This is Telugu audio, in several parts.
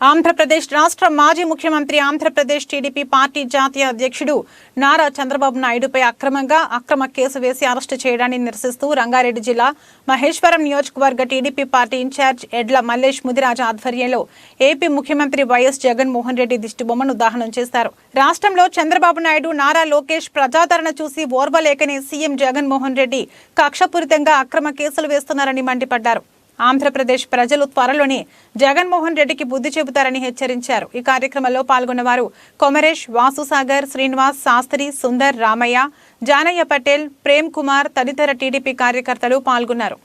ఆంధ్రప్రదేశ్ రాష్ట్ర మాజీ ముఖ్యమంత్రి ఆంధ్రప్రదేశ్ టీడీపీ పార్టీ జాతీయ అధ్యక్షుడు నారా చంద్రబాబు నాయుడుపై అక్రమ కేసు వేసి అరెస్టు చేయడాన్ని నిరసిస్తూ రంగారెడ్డి జిల్లా మహేశ్వరం నియోజకవర్గ టీడీపీ పార్టీ ఇన్ఛార్జ్ ఎడ్ల మల్లేష్ ముదిరాజ్ ఆధ్వర్యంలో ఏపీ ముఖ్యమంత్రి వైఎస్ జగన్మోహన్ రెడ్డి దిష్టిబొమ్మను దహనం చేశారు. రాష్ట్రంలో చంద్రబాబు నాయుడు, నారా లోకేష్ ప్రజాదరణ చూసి ఓర్వలేకనే సీఎం జగన్మోహన్ రెడ్డి కక్షపూరితంగా అక్రమ కేసులు వేస్తున్నారని మండిపడ్డారు. ఆంధ్రప్రదేశ్ ప్రజలు త్వరలోనే జగన్మోహన్ రెడ్డికి బుద్ధి చెబుతారని హెచ్చరించారు. ఈ కార్యక్రమంలో పాల్గొన్న వారు కొమరేష్, వాసుసాగర్, శ్రీనివాస్, శాస్త్రి, సుందర్, రామయ్య, జానయ్య పటేల్, ప్రేమ్ కుమార్ తదితర టీడీపీ కార్యకర్తలు పాల్గొన్నారు.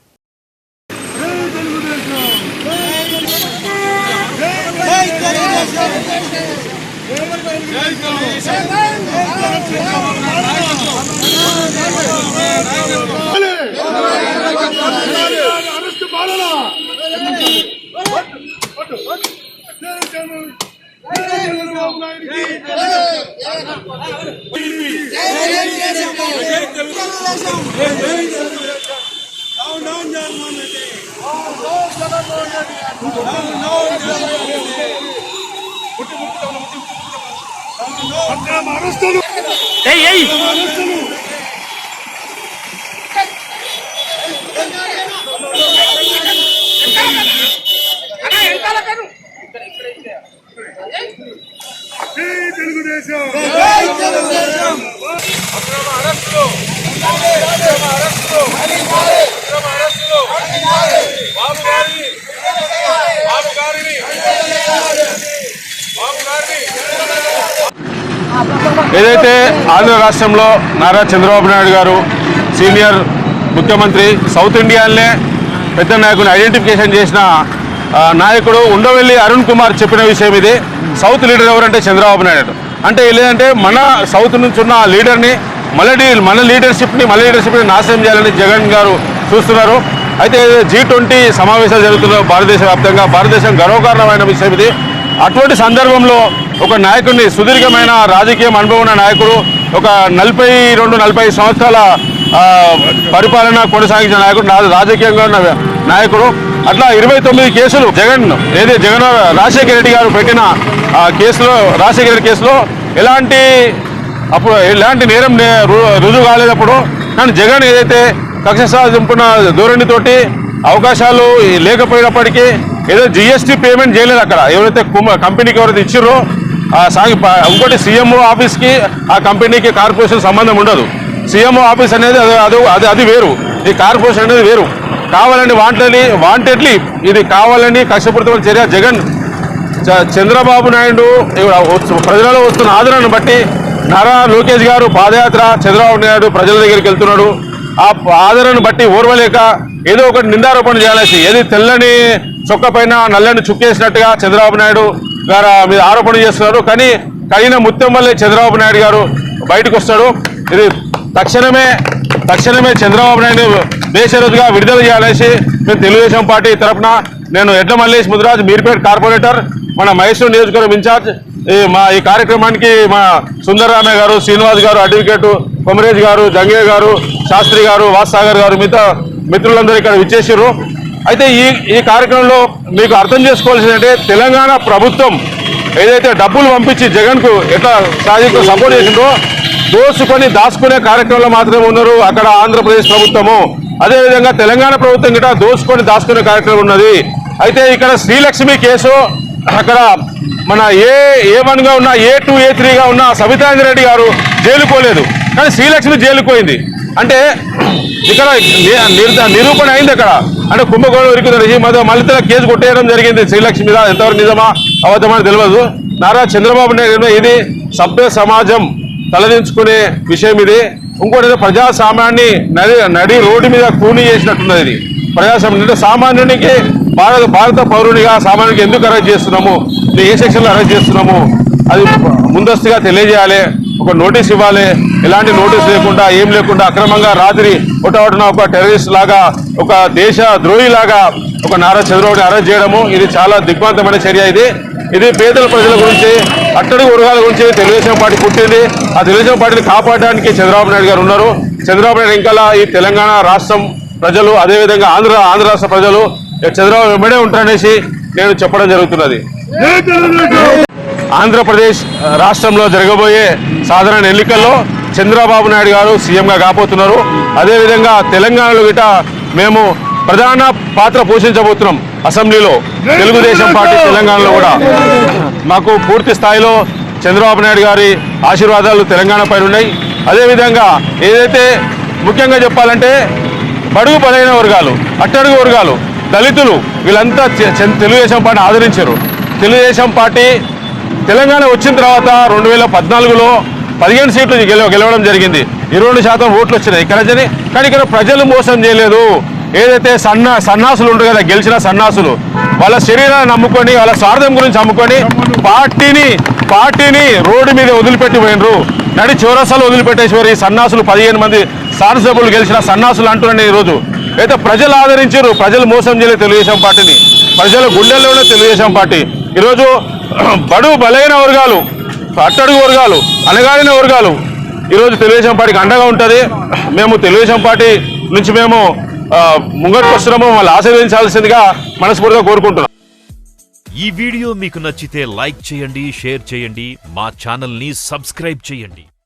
ఏదైతే ఆంధ్ర రాష్ట్రంలో నారా చంద్రబాబు నాయుడు గారు సీనియర్ ముఖ్యమంత్రి, సౌత్ ఇండియాలోనే పెద్ద నాయకుని ఐడెంటిఫికేషన్ చేసిన నాయకుడు ఉండవెల్లి అరుణ్ కుమార్ చెప్పిన విషయం ఇది. సౌత్ లీడర్ ఎవరంటే చంద్రబాబు నాయుడు. అంటే లేదంటే మన సౌత్ నుంచి ఉన్న లీడర్ని మన లీడర్షిప్ని నాశనం చేయాలని జగన్ గారు చూస్తున్నారు. అయితే G20 సమావేశాలు జరుగుతున్న భారతదేశ వ్యాప్తంగా, భారతదేశం గర్వకారణమైన విషయం ఇది. అటువంటి సందర్భంలో ఒక నాయకుడిని, సుదీర్ఘమైన రాజకీయ అనుభవం ఉన్న నాయకుడు, ఒక 42-45 సంవత్సరాల పరిపాలన కొనసాగించిన నాయకుడు, రాజకీయంగా ఉన్న నాయకుడు, అట్లా 29 కేసులు జగన్ రాజశేఖర రెడ్డి గారు పెట్టిన కేసులో, రాజశేఖర రెడ్డి కేసులో ఎలాంటి నేరం రుజువు కాలేదప్పుడు కానీ జగన్ ఏదైతే కక్ష సాధింపున ధోరణితోటి అవకాశాలు లేకపోయినప్పటికీ ఏదో GST పేమెంట్ చేయలేదు. అక్కడ ఎవరైతే కంపెనీకి ఎవరైతే ఇచ్చారో ఇంకోటి CMO ఆఫీస్కి ఆ కంపెనీకి కార్పొరేషన్ సంబంధం ఉండదు. CMO ఆఫీస్ అనేది అది వేరు, ఈ కార్పొరేషన్ అనేది వేరు. కావాలని వాంటెడ్లీ ఇది కావాలని కష్టపడుతున్న చర్య. జగన్ చంద్రబాబు నాయుడు ప్రజలలో వస్తున్న ఆదరణను బట్టి నారా లోకేష్ గారు పాదయాత్ర చంద్రబాబు నాయుడు ప్రజల దగ్గరికి వెళ్తున్నాడు. ఆ ఆదరణను బట్టి ఓర్వలేక ఏదో ఒకటి నిందారోపణ చేయాల్సి, ఏది తెల్లని చొక్క పైన నల్లని చుక్కేసినట్టుగా చంద్రబాబు నాయుడు గారు మీద ఆరోపణ చేస్తున్నారు. కానీ కడిగిన ముత్యం వల్లే చంద్రబాబు నాయుడు గారు బయటకు వస్తాడు. ఇది తక్షణమే చంద్రబాబు నాయుడు బేషరతుగా విడుదల చేయాలనేసి మేము తెలుగుదేశం పార్టీ తరఫున, నేను ఎడ్ల మల్లేష్ ముదిరాజ్, మీర్పేట్ కార్పొరేటర్, మన మహేశ్వరం నియోజకవర్గం ఇన్ఛార్జ్, ఈ కార్యక్రమానికి మా సుందర్ రామయ్య గారు, శ్రీనివాస్ గారు, అడ్వకేటు కొమరేజ్ గారు, జంగయ్య గారు, శాస్త్రి గారు, వాసుసాగర్ గారు, మిగతా మిత్రులందరూ ఇక్కడ విచ్చేసారు. అయితే ఈ కార్యక్రమంలో మీకు అర్థం చేసుకోవాల్సిందంటే, తెలంగాణ ప్రభుత్వం ఏదైతే డబ్బులు పంపించి జగన్కు ఎట్లా సాధించో సపోర్ట్ చేసిందో, దోసుకొని దాచుకునే కార్యక్రమంలో మాత్రమే ఉన్నారు అక్కడ ఆంధ్రప్రదేశ్ ప్రభుత్వము. అదేవిధంగా తెలంగాణ ప్రభుత్వం గిట్ట దోసుకొని దాచుకునే కార్యక్రమం ఉన్నది. అయితే ఇక్కడ శ్రీలక్ష్మి కేసు, అక్కడ మన A1గా ఉన్న, A2, A3గా ఉన్న సబితాంద్రెడ్డి గారు జైలుకు పోలేదు, కానీ శ్రీలక్ష్మి జైలుకు పోయింది. అంటే ఇక్కడ నిరూపణ అయింది. అక్కడ అంటే కుంభకోణం ఇరుకుతుంది. మళ్ళీ కేసు కొట్టేయడం జరిగింది శ్రీలక్ష్మి మీద. ఎంతవరకు నిజమా అబద్ధమని తెలియదు. నారా చంద్రబాబు నాయుడు ఇది సభ్య సమాజం తలదించుకునే విషయం ఇది. ఇంకోటి ప్రజాస్వామ్యాన్ని నడి రోడ్డు మీద కూని చేసినట్టున్నది. ఇది ప్రజాస్వామ్యం సామాన్యునికి భారత పౌరునిగా సామాన్యునికి ఎందుకు అరెస్ట్ చేస్తున్నాము, ఏ సెక్షన్లో అరెస్ట్ చేస్తున్నాము, అది ముందస్తుగా తెలియజేయాలి. ఒక నోటీస్ ఇవ్వాలి. ఎలాంటి నోటీస్ లేకుండా, ఏం లేకుండా అక్రమంగా రాత్రి ఒకటొకటిన ఒక టెర్రరిస్ట్ లాగా, ఒక దేశ ద్రోహి లాగా ఒక నారా చంద్రబాబుని అరెస్ట్ చేయడము ఇది చాలా దిగ్భ్రాంతమైన చర్య. ఇది పేదల ప్రజల గురించి, అట్టడుగు వర్గాల గురించి తెలుగుదేశం పార్టీ పుట్టింది. ఆ తెలుగుదేశం పార్టీని కాపాడడానికి చంద్రబాబు నాయుడు గారు ఉన్నారు. చంద్రబాబు నాయుడు ఇంకా ఈ తెలంగాణ రాష్ట్రం ప్రజలు, అదేవిధంగా ఆంధ్ర రాష్ట్ర ప్రజలు చంద్రబాబు వెంబడే ఉంటారనేసి నేను చెప్పడం జరుగుతున్నది. ఆంధ్రప్రదేశ్ రాష్ట్రంలో జరగబోయే సాధారణ ఎన్నికల్లో చంద్రబాబు నాయుడు గారు సీఎంగా కాబోతున్నారు. అదేవిధంగా తెలంగాణలో గిట మేము ప్రధాన పాత్ర పోషించబోతున్నాం. అసెంబ్లీలో తెలుగుదేశం పార్టీ తెలంగాణలో కూడా మాకు పూర్తి స్థాయిలో చంద్రబాబు నాయుడు గారి ఆశీర్వాదాలు తెలంగాణ పైన ఉన్నాయి. అదేవిధంగా ఏదైతే ముఖ్యంగా చెప్పాలంటే బడుగు బలైన వర్గాలు, అట్టడుగు వర్గాలు, దళితులు వీళ్ళంతా తెలుగుదేశం పార్టీని ఆదరించారు. తెలుగుదేశం పార్టీ తెలంగాణ వచ్చిన తర్వాత 2014లో 15 సీట్లు గెలవడం జరిగింది. 22% ఓట్లు వచ్చినాయి కానీ ఇక్కడ ప్రజలు మోసం చేయలేదు. ఏదైతే సన్నాసులు ఉంటారు కదా, గెలిచిన సన్నాసులు వాళ్ళ శరీరాన్ని నమ్ముకొని వాళ్ళ స్వార్థం గురించి అమ్ముకొని పార్టీని రోడ్డు మీద వదిలిపెట్టి పోయినరు. నడి చౌరస్తాలు వదిలిపెట్టేశ్వరి సన్నాసులు 15 మంది శాసనసభ్యులు గెలిచిన సన్నాసులు అంటున్నాను. ఈరోజు అయితే ప్రజలు ఆదరించారు, ప్రజలు మోసం చేయలేదు తెలుగుదేశం పార్టీని. ప్రజల గుండెల్లోనే తెలుగుదేశం పార్టీ ఈరోజు బడుగు బలైన వర్గాలు, అట్టడుగు వర్గాలు, అణగారిన వర్గాలు ఈరోజు తెలుగుదేశం పార్టీకి అండగా ఉంటుంది. మేము తెలుగుదేశం పార్టీ నుంచి మేము ముంగట్టు వస్తున్నాము, వాళ్ళు ఆశీర్వదించాల్సిందిగా మనస్ఫూర్తిగా కోరుకుంటున్నాం. ఈ వీడియో మీకు నచ్చితే లైక్ చేయండి, షేర్ చేయండి, మా ఛానల్ని సబ్స్క్రైబ్ చేయండి.